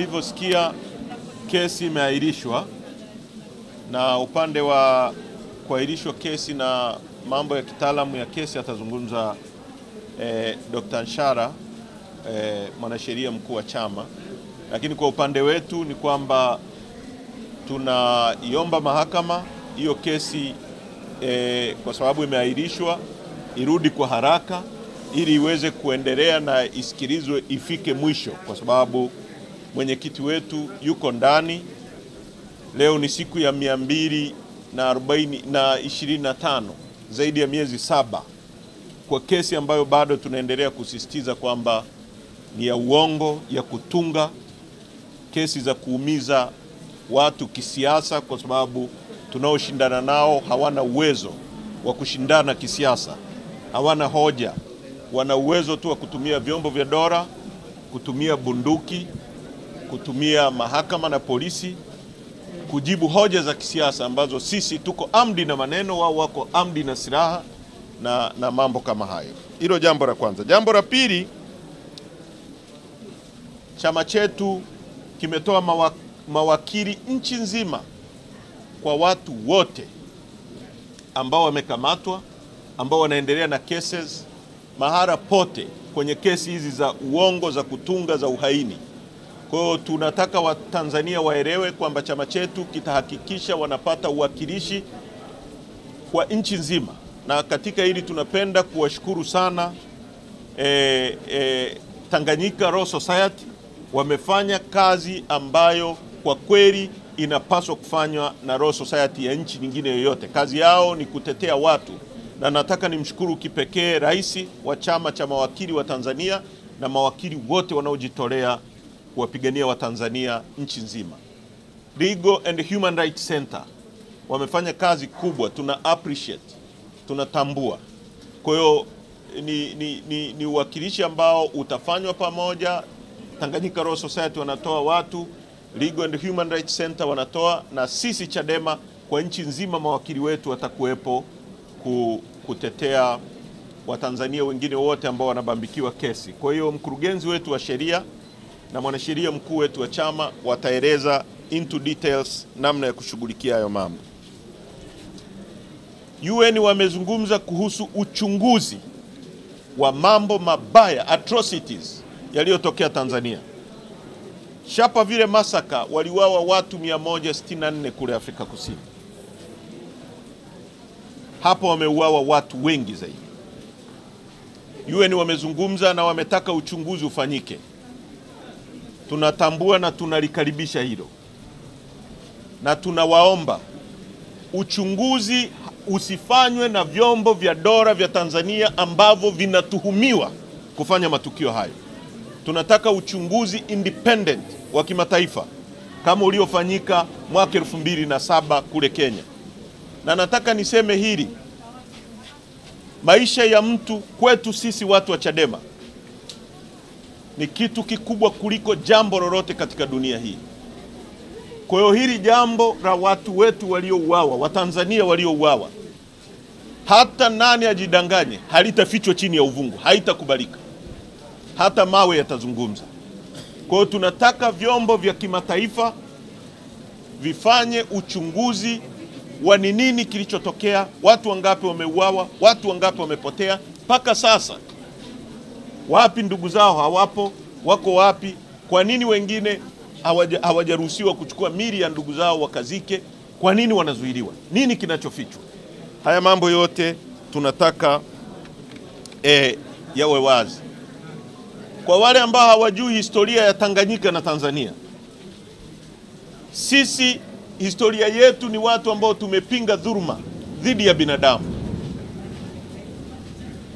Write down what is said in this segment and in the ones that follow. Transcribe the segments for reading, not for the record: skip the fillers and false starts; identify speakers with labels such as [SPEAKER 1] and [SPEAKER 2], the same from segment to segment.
[SPEAKER 1] mlivyosikia, kesi imeahirishwa, na upande wa kuahirishwa kesi na mambo ya kitaalamu ya kesi atazungumza Dr. Nshara, mwanasheria mkuu wa chama. Lakini kwa upande wetu ni kwamba tunaiomba mahakama hiyo kesi kwa sababu imeahirishwa irudi kwa haraka ili iweze kuendelea na isikilizwe ifike mwisho, kwa sababu mwenyekiti wetu yuko ndani. Leo ni siku ya 225, zaidi ya miezi 7 kwa kesi ambayo bado tunaendelea kusisitiza kwamba ni ya uongo, ya kutunga, kesi za kuumiza watu kisiasa, kwa sababu tunaoshindana nao hawana uwezo wa kushindana kisiasa, hawana hoja, wana uwezo tu wa kutumia vyombo vya dola, kutumia bunduki, kutumia mahakama na polisi kujibu hoja za kisiasa ambazo sisi tuko amdi na maneno, wao wako amdi na silaha na mambo kama hayo. Hilo jambo la kwanza. Jambo la pili, chama chetu kimetoa mawakili nchi nzima kwa watu wote ambao wamekamatwa, ambao wanaendelea na cases mahara pote kwenye kesi hizi za uongo, za kutunga, za uhaini. Kwa hiyo tunataka Watanzania waelewe kwamba chama chetu kitahakikisha wanapata uwakilishi kwa nchi nzima, na katika hili tunapenda kuwashukuru sana Tanganyika Law Society. Wamefanya kazi ambayo kwa kweli inapaswa kufanywa na Law Society ya nchi nyingine yoyote. Kazi yao ni kutetea watu, na nataka nimshukuru kipekee Rais wa chama cha mawakili wa Tanzania na mawakili wote wanaojitolea kuwapigania Watanzania nchi nzima. Legal and Human Rights Center wamefanya kazi kubwa, tuna appreciate, tunatambua. Kwa hiyo ni uwakilishi ambao utafanywa pamoja. Tanganyika Law Society wanatoa watu, Legal and Human Rights Center wanatoa, na sisi Chadema kwa nchi nzima mawakili wetu watakuwepo kutetea Watanzania wengine wote ambao wanabambikiwa kesi. Kwa hiyo mkurugenzi wetu wa sheria na mwanasheria mkuu wetu wa chama wataeleza into details namna ya kushughulikia hayo mambo. UN wamezungumza kuhusu uchunguzi wa mambo mabaya, atrocities yaliyotokea Tanzania. Sharperville massacre, waliuawa watu 164 kule Afrika Kusini. Hapo wameuawa watu wengi zaidi. UN wamezungumza na wametaka uchunguzi ufanyike. Tunatambua na tunalikaribisha hilo, na tunawaomba uchunguzi usifanywe na vyombo vya dola vya Tanzania ambavyo vinatuhumiwa kufanya matukio hayo. Tunataka uchunguzi independent wa kimataifa kama uliofanyika mwaka 2007 kule Kenya. Na nataka niseme hili, maisha ya mtu kwetu sisi watu wa Chadema ni kitu kikubwa kuliko jambo lolote katika dunia hii. Kwa hiyo hili jambo la watu wetu waliouawa, Watanzania waliouawa, hata nani ajidanganye, halitafichwa chini ya uvungu, haitakubalika. Hata mawe yatazungumza. Kwa hiyo tunataka vyombo vya kimataifa vifanye uchunguzi wa ni nini kilichotokea, watu wangapi wameuawa, watu wangapi wamepotea mpaka sasa. Wapi ndugu zao hawapo, wako wapi? Kwa nini wengine hawajaruhusiwa kuchukua mili ya ndugu zao wakazike? Kwa nini wanazuiliwa? Nini kinachofichwa? Haya mambo yote tunataka yawe wazi. Kwa wale ambao hawajui historia ya Tanganyika na Tanzania, sisi historia yetu ni watu ambao tumepinga dhuluma dhidi ya binadamu.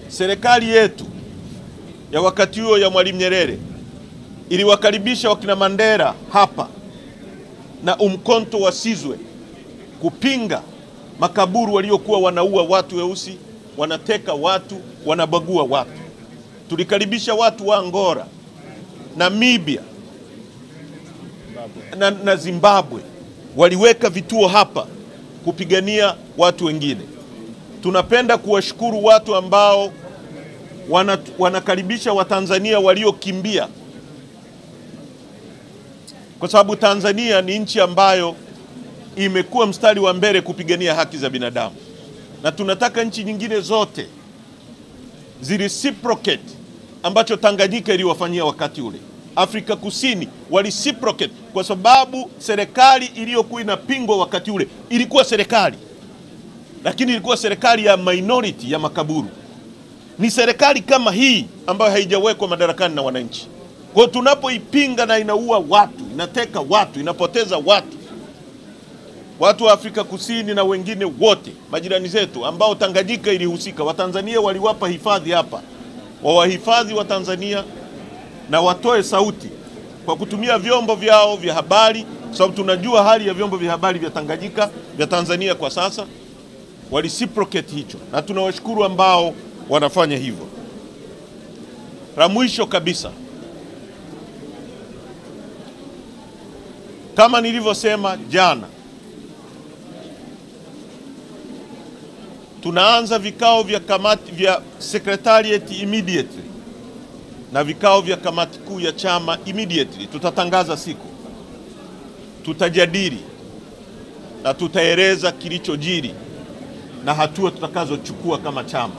[SPEAKER 1] Serikali yetu ya wakati huo ya Mwalimu Nyerere iliwakaribisha wakina Mandela hapa na Umkhonto wa Sizwe kupinga makaburu waliokuwa wanaua watu weusi, wanateka watu, wanabagua watu. Tulikaribisha watu wa Angola, Namibia na Zimbabwe, waliweka vituo hapa kupigania watu wengine. Tunapenda kuwashukuru watu ambao wanakaribisha Watanzania waliokimbia kwa sababu Tanzania ni nchi ambayo imekuwa mstari wa mbele kupigania haki za binadamu, na tunataka nchi nyingine zote zireciprocate ambacho Tanganyika iliwafanyia wakati ule. Afrika Kusini walireciprocate kwa sababu serikali iliyokuwa inapingwa wakati ule ilikuwa serikali, lakini ilikuwa serikali ya minority ya makaburu. Ni serikali kama hii ambayo haijawekwa madarakani na wananchi. Kwa tunapoipinga na inaua watu, inateka watu, inapoteza watu wa Afrika Kusini na wengine wote majirani zetu ambao Tanganyika ilihusika, Watanzania waliwapa hifadhi hapa, wawahifadhi wa Tanzania na watoe sauti kwa kutumia vyombo vyao vya habari, kwa sababu tunajua hali ya vyombo vya habari vya Tanganyika vya Tanzania kwa sasa. Walireciprocate hicho, na tunawashukuru ambao wanafanya hivyo. La mwisho kabisa, kama nilivyosema jana, tunaanza vikao vya kamati vya secretariat immediately na vikao vya kamati kuu ya chama immediately. Tutatangaza siku, tutajadili na tutaeleza kilichojiri na hatua tutakazochukua kama chama.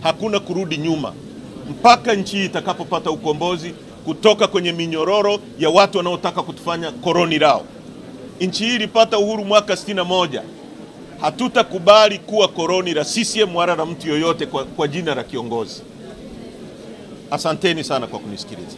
[SPEAKER 1] Hakuna kurudi nyuma mpaka nchi hii itakapopata ukombozi kutoka kwenye minyororo ya watu wanaotaka kutufanya koloni lao. Nchi hii ilipata uhuru mwaka 61. Hatutakubali kuwa koloni la CCM wala la mtu yoyote kwa jina la kiongozi. Asanteni sana kwa kunisikiliza.